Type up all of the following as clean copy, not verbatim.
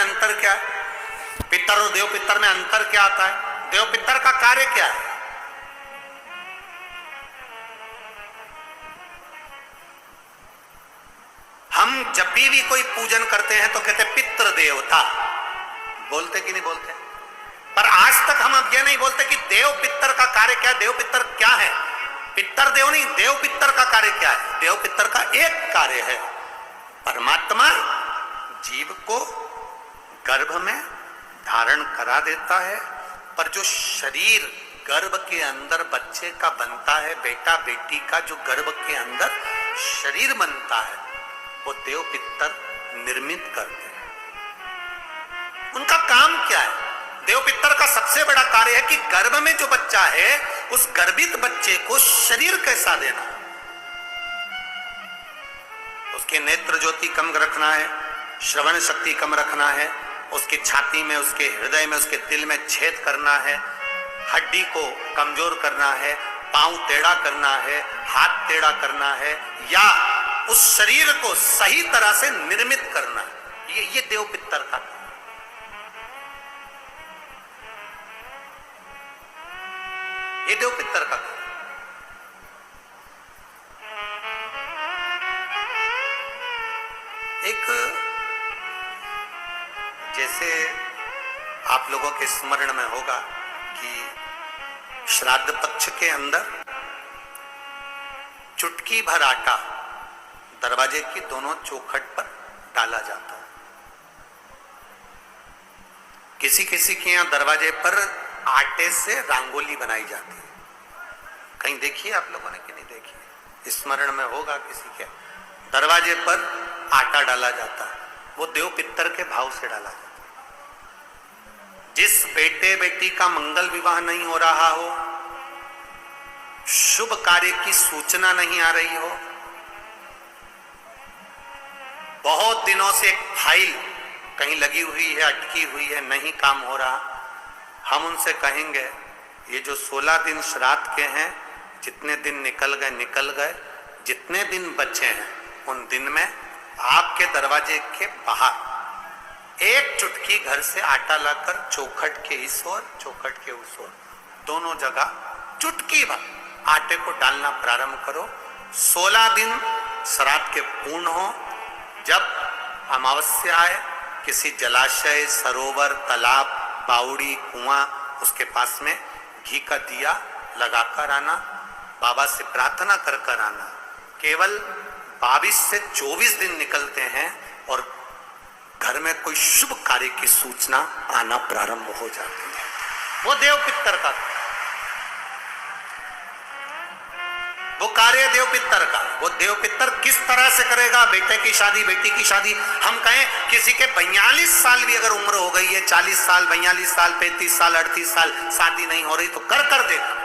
अंतर क्या है? पितर और देव पितर में अंतर क्या आता है? देव पितर का कार्य क्या है? हम जब भी कोई पूजन करते हैं तो कहते पितृ देवता, बोलते कि नहीं बोलते? पर आज तक हम अब यह नहीं बोलते कि देव पितर का कार्य क्या है, देव पितर क्या है। पितर देव नहीं, देव पितर का कार्य क्या है? देव पितर का एक कार्य है, परमात्मा जीव को गर्भ में धारण करा देता है, पर जो शरीर गर्भ के अंदर बच्चे का बनता है, बेटा बेटी का जो गर्भ के अंदर शरीर बनता है, वो देव पितर निर्मित करते हैं। उनका काम क्या है? देव पितर का सबसे बड़ा कार्य है कि गर्भ में जो बच्चा है उस गर्भित बच्चे को शरीर कैसा देना, उसके नेत्र ज्योति कम रखना है, श्रवण शक्ति कम रखना है, उसकी छाती में, उसके हृदय में, उसके दिल में छेद करना है, हड्डी को कमजोर करना है, पांव टेढ़ा करना है, हाथ टेढ़ा करना है, या उस शरीर को सही तरह से निर्मित करना है। ये देव पितर का, ये देव पितर का। एक जैसे आप लोगों के स्मरण में होगा कि श्राद्ध पक्ष के अंदर चुटकी भर आटा दरवाजे की दोनों चौखट पर डाला जाता है। किसी किसी के यहां दरवाजे पर आटे से रंगोली बनाई जाती है। कहीं देखिए आप लोगों ने कि नहीं देखी? स्मरण में होगा किसी के दरवाजे पर आटा डाला जाता है, वो देव पितर के भाव से डाला जाता है। जिस बेटे बेटी का मंगल विवाह नहीं हो रहा हो, शुभ कार्य की सूचना नहीं आ रही हो, बहुत दिनों से एक फाइल कहीं लगी हुई है, अटकी हुई है, नहीं काम हो रहा, हम उनसे कहेंगे ये जो 16 दिन श्राद्ध के हैं, जितने दिन निकल गए, जितने दिन बचे हैं उन दिन में आपके दरवाजे के बाहर एक चुटकी घर से आटा लाकर चौखट के इस ओर, चौखट के उस ओर, दोनों जगह चुटकी भर आटे को डालना प्रारंभ करो। 16 दिन श्राद्ध के पूर्ण हो। जब अमावस्या आए, किसी जलाशय, सरोवर, तालाब, बावड़ी, कुआं, उसके पास में घी का दिया लगाकर आना, बाबा से प्रार्थना कर आना। केवल 22 से 24 दिन निकलते हैं और घर में कोई शुभ कार्य की सूचना आना प्रारंभ हो जाती है। वो देव पितर का, वो कार्य देव पितर का। वो देव पितर किस तरह से करेगा? बेटे की शादी, बेटी की शादी, हम कहें किसी के 42 साल भी अगर उम्र हो गई है, 40 साल, 42 साल, 35 साल, 38 साल, शादी नहीं हो रही, तो कर देखना,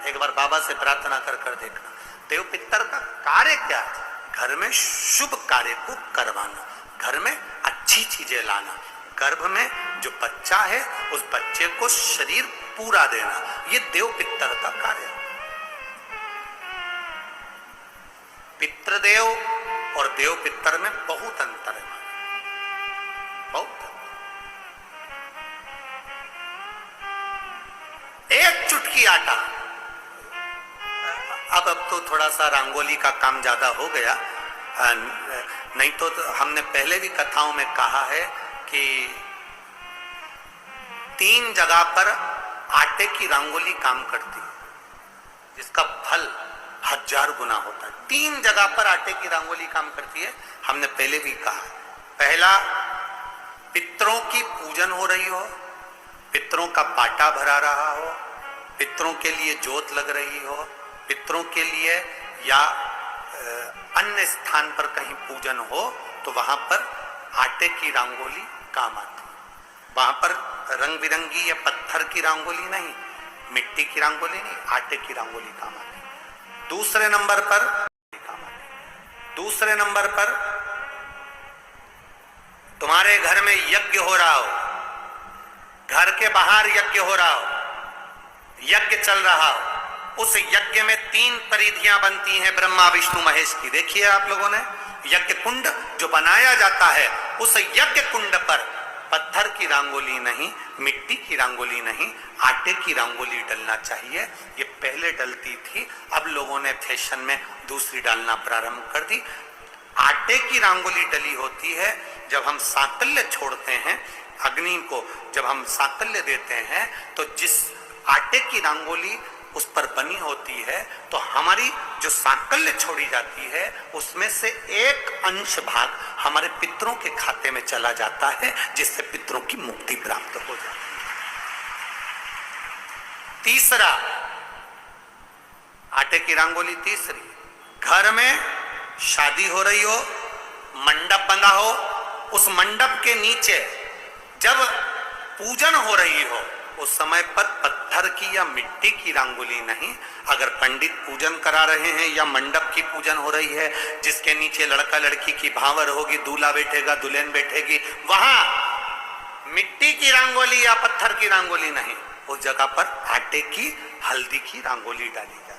एक बार बाबा से प्रार्थना कर देखना। देव पितर का कार्य क्या है? घर में शुभ कार्य को करवाना, घर में अच्छी चीजें लाना, गर्भ में जो बच्चा है उस बच्चे को शरीर पूरा देना, ये देव पितर का कार्य है। पितृदेव और देव पितर में बहुत अंतर है, बहुत। एक चुटकी आटा, अब तो थोड़ा सा रंगोली का काम ज्यादा हो गया, नहीं तो हमने पहले भी कथाओं में कहा है कि 3 जगह पर आटे की रंगोली काम करती है, जिसका फल 1000 गुना होता है। 3 जगह पर आटे की रंगोली काम करती है, हमने पहले भी कहा। पहला, पितरों की पूजन हो रही हो, पितरों का पाटा भरा रहा हो, पितरों के लिए जोत लग रही हो, पितरों के लिए या अन्य स्थान पर कहीं पूजन हो, तो वहां पर आटे की रंगोली काम आती है। वहां पर रंग बिरंगी या पत्थर की रंगोली नहीं, मिट्टी की रंगोली नहीं, आटे की रंगोली काम आती है। दूसरे नंबर पर तुम्हारे घर में यज्ञ हो रहा हो, घर के बाहर यज्ञ हो रहा हो, यज्ञ चल रहा हो, उस यज्ञ में 3 परिधियां बनती हैं ब्रह्मा विष्णु महेश की। देखिए आप लोगों ने, यज्ञ कुंड जो बनाया जाता है, उस यज्ञ कुंड पर पत्थर पत्थर की रंगोली नहीं, मिट्टी की रंगोली नहीं, आटे की रंगोली डलना चाहिए। ये पहले डलती थी, अब लोगों ने फैशन में दूसरी डालना प्रारंभ कर दी। आटे की रंगोली डली होती है जब हम सांकल्य छोड़ते हैं, अग्नि को जब हम सांकल्य देते हैं, तो जिस आटे की रंगोली उस पर बनी होती है, तो हमारी जो सांकल्य छोड़ी जाती है उसमें से एक अंश भाग हमारे पितरों के खाते में चला जाता है, जिससे पितरों की मुक्ति प्राप्त हो जाती है। तीसरा, आटे की रंगोली तीसरी, घर में शादी हो रही हो, मंडप बंधा हो, उस मंडप के नीचे जब पूजन हो रही हो उस समय पर पत्थर की या मिट्टी की रंगोली नहीं। अगर पंडित पूजन करा रहे हैं या मंडप की पूजन हो रही है जिसके नीचे लड़का लड़की की भावर होगी, दूल्हा बैठेगा, दुल्हन बैठेगी, वहां मिट्टी की रंगोली या पत्थर की रंगोली नहीं, उस जगह पर आटे की, हल्दी की रंगोली डाली जाती है।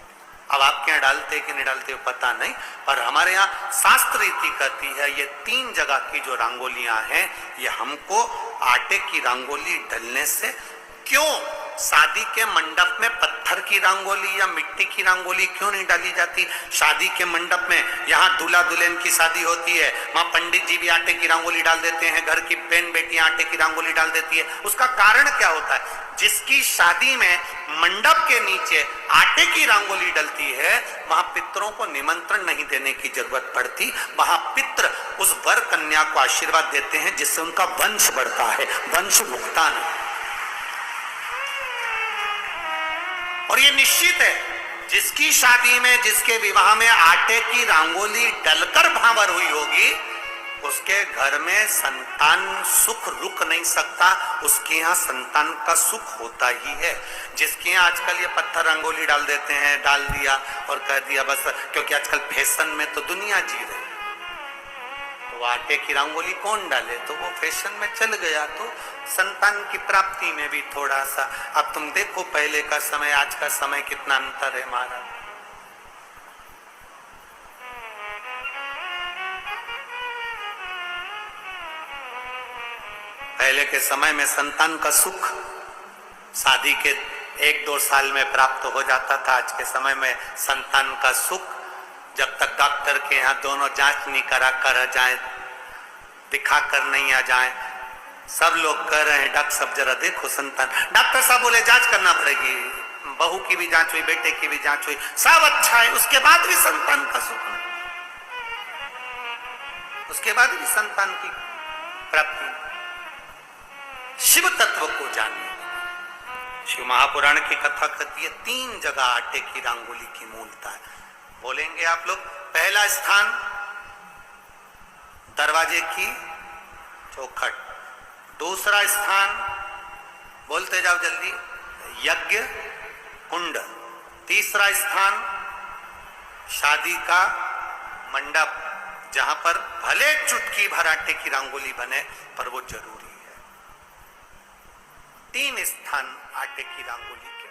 अब आपके यहाँ डालते कि नहीं डालते पता नहीं, पर हमारे यहाँ शास्त्र रीति कहती है ये 3 जगह की जो रंगोलियां हैं ये हमको आटे की रंगोली डलने से, क्यों शादी के मंडप में पत्थर की रंगोली या मिट्टी की रंगोली क्यों नहीं डाली जाती? शादी के मंडप में यहाँ दूल्हा दुल्हन की शादी होती है, वहां पंडित जी भी आटे की रंगोली डाल देते हैं, घर की बहन बेटियां आटे की रंगोली डाल देती है। उसका कारण क्या होता है? जिसकी शादी में मंडप के नीचे आटे की रंगोली डलती है वहां पितरों को निमंत्रण नहीं देने की जरूरत पड़ती, वहां पित्र उस वर कन्या को आशीर्वाद देते हैं जिससे उनका वंश बढ़ता है, वंश भुगतान। और ये निश्चित है जिसकी शादी में, जिसके विवाह में आटे की रंगोली डलकर भावर हुई होगी उसके घर में संतान सुख रुक नहीं सकता, उसके यहाँ संतान का सुख होता ही है। जिसके यहाँ आजकल ये पत्थर रंगोली डाल देते हैं, डाल दिया और कह दिया बस, क्योंकि आजकल फैशन में तो दुनिया जी रही, तो आटे की रंगोली कौन डाले, तो वो फैशन में चल गया, तो संतान की प्राप्ति में भी थोड़ा सा। अब तुम देखो पहले का समय आज का समय कितना अंतर है महाराज। पहले के समय में संतान का सुख शादी के 1-2 साल में प्राप्त हो जाता था। आज के समय में संतान का सुख जब तक डॉक्टर के यहाँ दोनों जांच नहीं करा कर जाए, दिखा कर नहीं आ जाए, सब लोग कह रहे हैं डॉक्टर साहब जरा देखो संतान, डॉक्टर साहब बोले जांच करना पड़ेगी, बहू की भी जांच हुई, बेटे की भी जांच हुई, सब अच्छा है, उसके बाद भी संतान का सुख नहीं, उसके बाद भी संतान की प्राप्ति। शिव तत्व को जानिए। शिव महापुराण की कथा कहती है 3 जगह आटे की रंगोली की मूलता है। बोलेंगे आप लोग। पहला स्थान दरवाजे की चौखट, दूसरा स्थान बोलते जाओ जल्दी यज्ञ कुंड, तीसरा स्थान शादी का मंडप जहां पर भले चुटकी भर आटे की रंगोली बने पर वो जरूरी है। 3 स्थान आटे की रंगोली के।